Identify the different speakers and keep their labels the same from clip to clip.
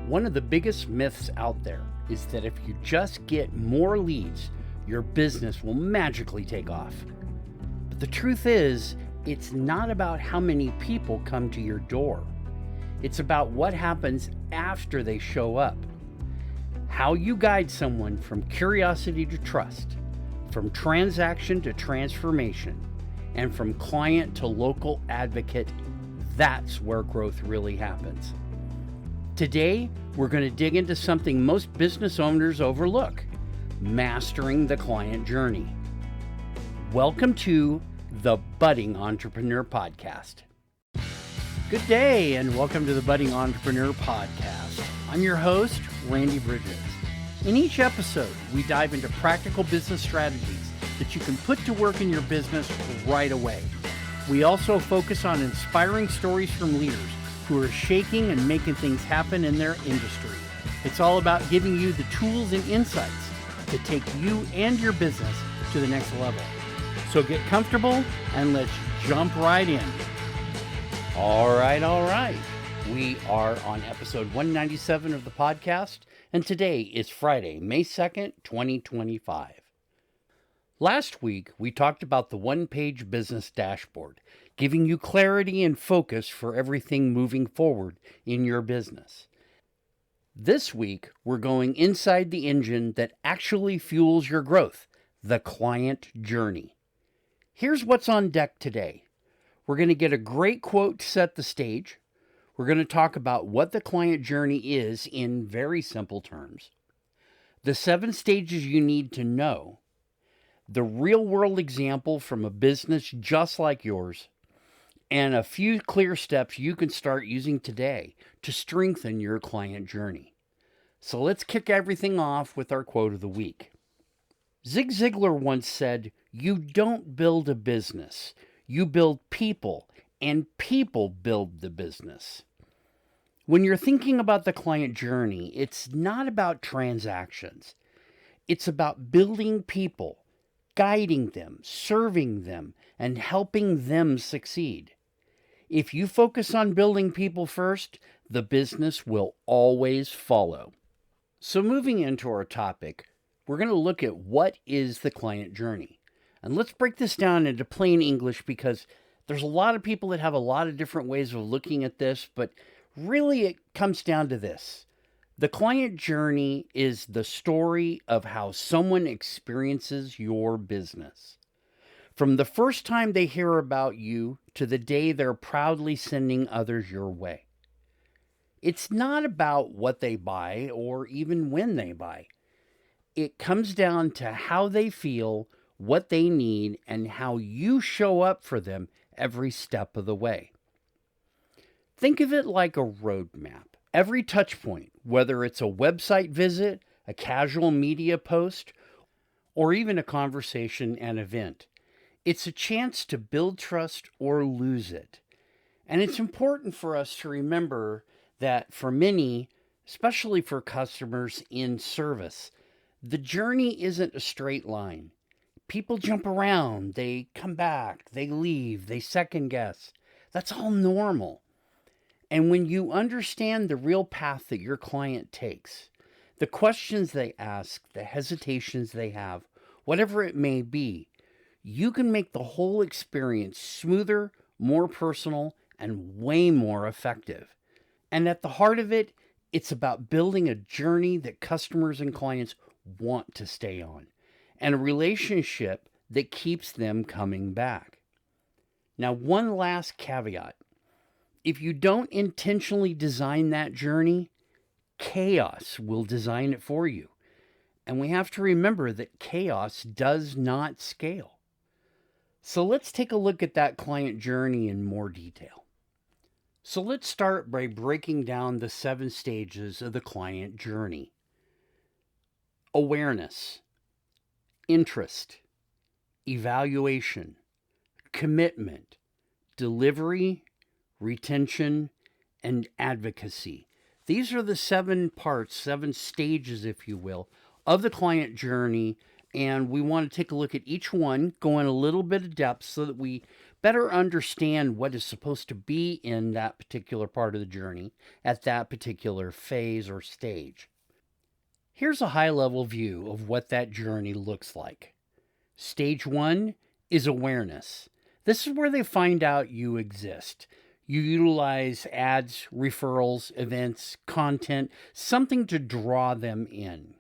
Speaker 1: One of the biggest myths out there is that if you just get more leads, your business will magically take off. But the truth is, it's not about how many people come to your door. It's about what happens after they show up. How you guide someone from curiosity to trust, from transaction to transformation, and from client to local advocate, that's where growth really happens. Today, we're going to dig into something most business owners overlook: mastering the client journey. Welcome to the Budding Entrepreneur Podcast. Good day, and welcome to the Budding Entrepreneur Podcast. I'm your host, Randy Bridges. In each episode, we dive into practical business strategies that you can put to work in your business right away. We also focus on inspiring stories from leaders who are shaking and making things happen in their industry. It's all about giving you the tools and insights to take you and your business to the next level. So get comfortable and let's jump right in. All right. We are on episode 197 of the podcast, and today is Friday, May 2nd, 2025. Last week, we talked about the one-page business dashboard, giving you clarity and focus for everything moving forward in your business. This week, we're going inside the engine that actually fuels your growth, the client journey. Here's what's on deck today. We're going to get a great quote to set the stage. We're going to talk about what the client journey is in very simple terms, the 7 stages you need to know, the real-world example from a business just like yours, and a few clear steps you can start using today to strengthen your client journey. So let's kick everything off with our quote of the week. Zig Ziglar once said, "You don't build a business, you build people, and people build the business." When you're thinking about the client journey, it's not about transactions. It's about building people, guiding them, serving them, and helping them succeed. If you focus on building people first, the business will always follow. So moving into our topic, we're going to look at what is the client journey. And let's break this down into plain English because there's a lot of people that have a lot of different ways of looking at this, but really it comes down to this. The client journey is the story of how someone experiences your business. From the first time they hear about you to the day they're proudly sending others your way. It's not about what they buy or even when they buy. It comes down to how they feel, what they need, and how you show up for them every step of the way. Think of it like a roadmap. Every touch point, whether it's a website visit, a casual media post, or even a conversation and event, it's a chance to build trust or lose it. And it's important for us to remember that for many, especially for customers in service, the journey isn't a straight line. People jump around, they come back, they leave, they second guess. That's all normal. And when you understand the real path that your client takes, the questions they ask, the hesitations they have, whatever it may be, you can make the whole experience smoother, more personal, and way more effective. And at the heart of it, it's about building a journey that customers and clients want to stay on, and a relationship that keeps them coming back. Now, one last caveat. If you don't intentionally design that journey, chaos will design it for you. And we have to remember that chaos does not scale. So let's take a look at that client journey in more detail. So let's start by breaking down the 7 stages of the client journey. Awareness, interest, evaluation, commitment, delivery, retention, and advocacy. These are the 7 parts, 7 stages, if you will, of the client journey, And we want to take a look at each one, go in a little bit of depth so that we better understand what is supposed to be in that particular part of the journey at that particular phase or stage. Here's a high-level view of what that journey looks like. Stage 1 is awareness. This is where they find out you exist. You utilize ads, referrals, events, content, something to draw them in.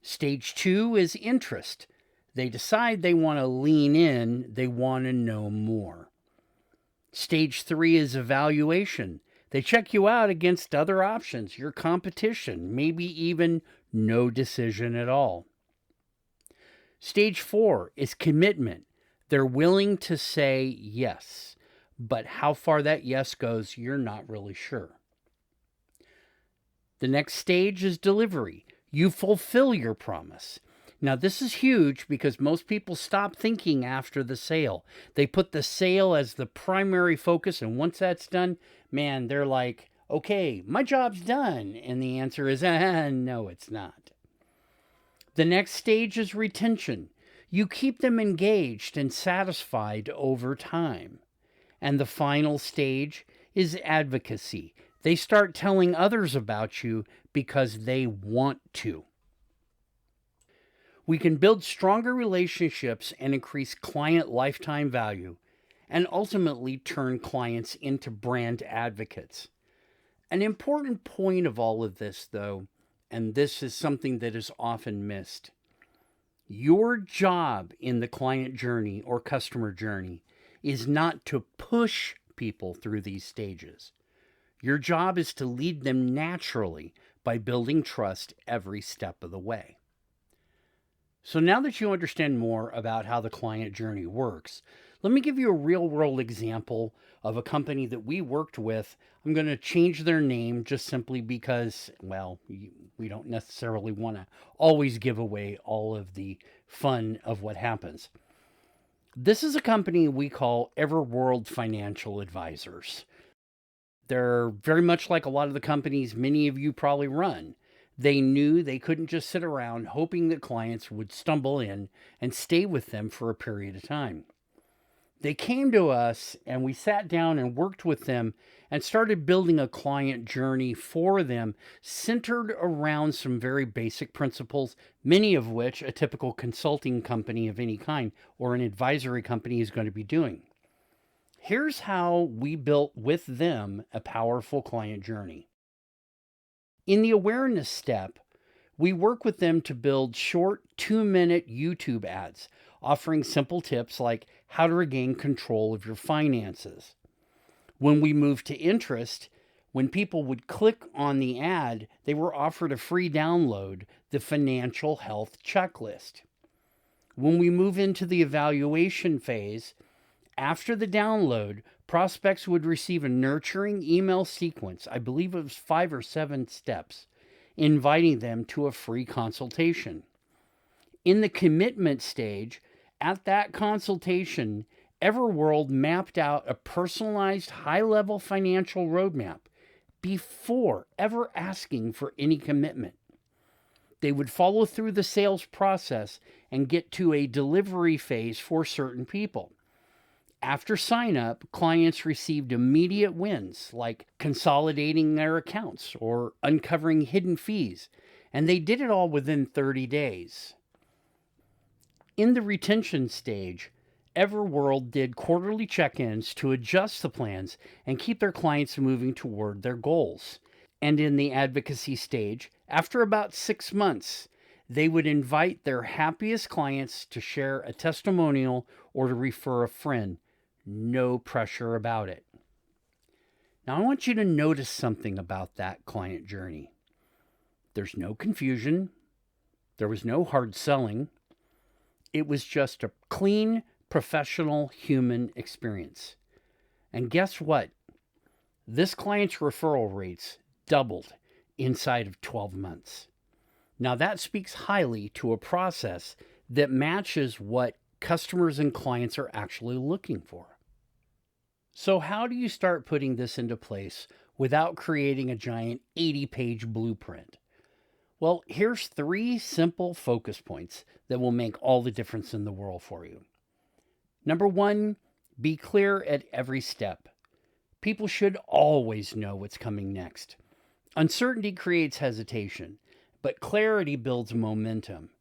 Speaker 1: Stage 2 is interest. They decide they want to lean in, they want to know more. Stage 3 is evaluation. They check you out against other options, your competition, maybe even no decision at all. Stage 4 is commitment. They're willing to say yes, but how far that yes goes, you're not really sure. The next stage is delivery. You fulfill your promise. Now, this is huge because most people stop thinking after the sale. They put the sale as the primary focus, and once that's done, man, they're like, okay, my job's done. And the answer is, no, it's not. The next stage is retention. You keep them engaged and satisfied over time. And the final stage is advocacy. They start telling others about you because they want to. We can build stronger relationships and increase client lifetime value, and ultimately turn clients into brand advocates. An important point of all of this, though, and this is something that is often missed, your job in the client journey or customer journey is not to push people through these stages. Your job is to lead them naturally by building trust every step of the way. So now that you understand more about how the client journey works, let me give you a real-world example of a company that we worked with. I'm going to change their name just simply because, well, we don't necessarily want to always give away all of the fun of what happens. This is a company we call Everworld Financial Advisors. They're very much like a lot of the companies many of you probably run. They knew they couldn't just sit around hoping that clients would stumble in and stay with them for a period of time. They came to us and we sat down and worked with them and started building a client journey for them centered around some very basic principles, many of which a typical consulting company of any kind or an advisory company is going to be doing. Here's how we built with them a powerful client journey. In the awareness step, we work with them to build short 2-minute YouTube ads, offering simple tips like how to regain control of your finances. When we moved to interest, when people would click on the ad, they were offered a free download, the financial health checklist. When we move into the evaluation phase, after the download, prospects would receive a nurturing email sequence, I believe it was 5 or 7 steps, inviting them to a free consultation. In the commitment stage, at that consultation, Everworld mapped out a personalized high-level financial roadmap before ever asking for any commitment. They would follow through the sales process and get to a delivery phase for certain people. After sign-up, clients received immediate wins like consolidating their accounts or uncovering hidden fees, and they did it all within 30 days. In the retention stage, Everworld did quarterly check-ins to adjust the plans and keep their clients moving toward their goals. And in the advocacy stage, after about 6 months, they would invite their happiest clients to share a testimonial or to refer a friend. No pressure about it. Now, I want you to notice something about that client journey. There's no confusion. There was no hard selling. It was just a clean, professional human experience. And guess what? This client's referral rates doubled inside of 12 months. Now, that speaks highly to a process that matches what customers and clients are actually looking for. So how do you start putting this into place without creating a giant 80-page blueprint? Well, here's 3 simple focus points that will make all the difference in the world for you. Number 1, be clear at every step. People should always know what's coming next. Uncertainty creates hesitation, but clarity builds momentum.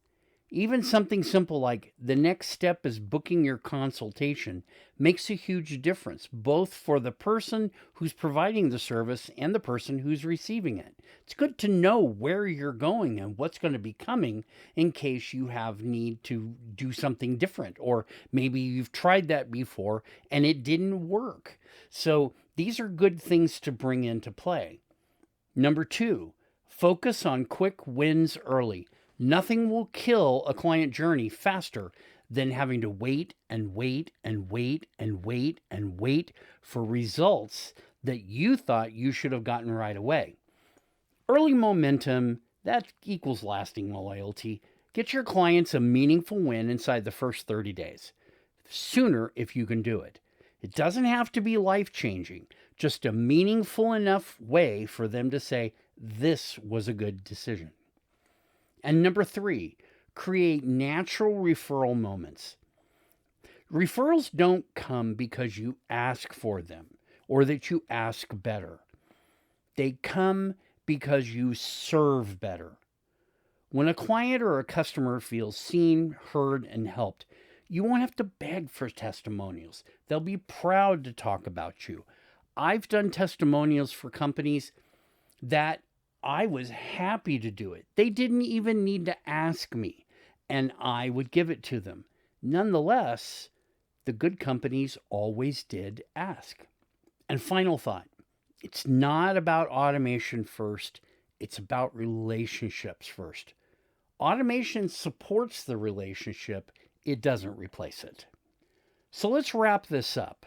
Speaker 1: Even something simple like the next step is booking your consultation makes a huge difference, both for the person who's providing the service and the person who's receiving it. It's good to know where you're going and what's going to be coming in case you have need to do something different, or maybe you've tried that before and it didn't work. So these are good things to bring into play. Number 2, focus on quick wins early. Nothing will kill a client journey faster than having to wait and wait and wait and wait and wait for results that you thought you should have gotten right away. Early momentum, that equals lasting loyalty. Get your clients a meaningful win inside the first 30 days. Sooner if you can do it. It doesn't have to be life-changing, just a meaningful enough way for them to say, this was a good decision. And number 3, create natural referral moments. Referrals don't come because you ask for them or that you ask better. They come because you serve better. When a client or a customer feels seen, heard, and helped, you won't have to beg for testimonials. They'll be proud to talk about you. I've done testimonials for companies that I was happy to do it. They didn't even need to ask me, and I would give it to them. Nonetheless, the good companies always did ask. And final thought, it's not about automation first, it's about relationships first. Automation supports the relationship, it doesn't replace it. So let's wrap this up.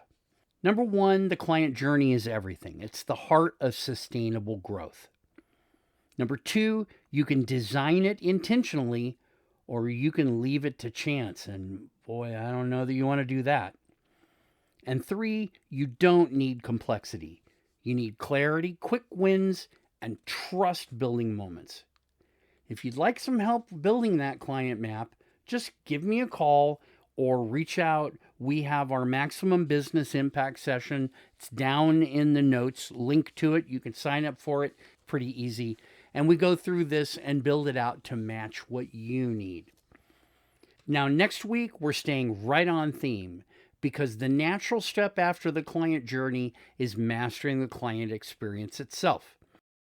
Speaker 1: Number 1, the client journey is everything. It's the heart of sustainable growth. Number 2, you can design it intentionally or you can leave it to chance. And boy, I don't know that you want to do that. And 3, you don't need complexity. You need clarity, quick wins, and trust building moments. If you'd like some help building that client map, just give me a call or reach out. We have our Maximum Business Impact session. It's down in the notes, link to it. You can sign up for it, pretty easy. And we go through this and build it out to match what you need. Now, next week, we're staying right on theme because the natural step after the client journey is mastering the client experience itself.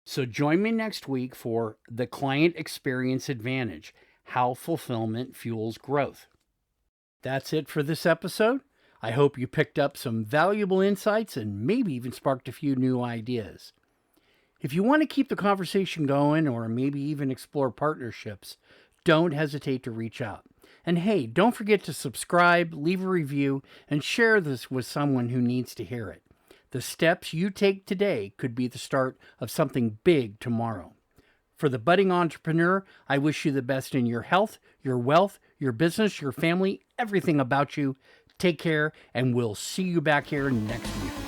Speaker 1: So join me next week for the Client Experience Advantage, how fulfillment fuels growth. That's it for this episode. I hope you picked up some valuable insights and maybe even sparked a few new ideas. If you want to keep the conversation going or maybe even explore partnerships, don't hesitate to reach out. And hey, don't forget to subscribe, leave a review, and share this with someone who needs to hear it. The steps you take today could be the start of something big tomorrow. For the budding entrepreneur, I wish you the best in your health, your wealth, your business, your family, everything about you. Take care, and we'll see you back here next week.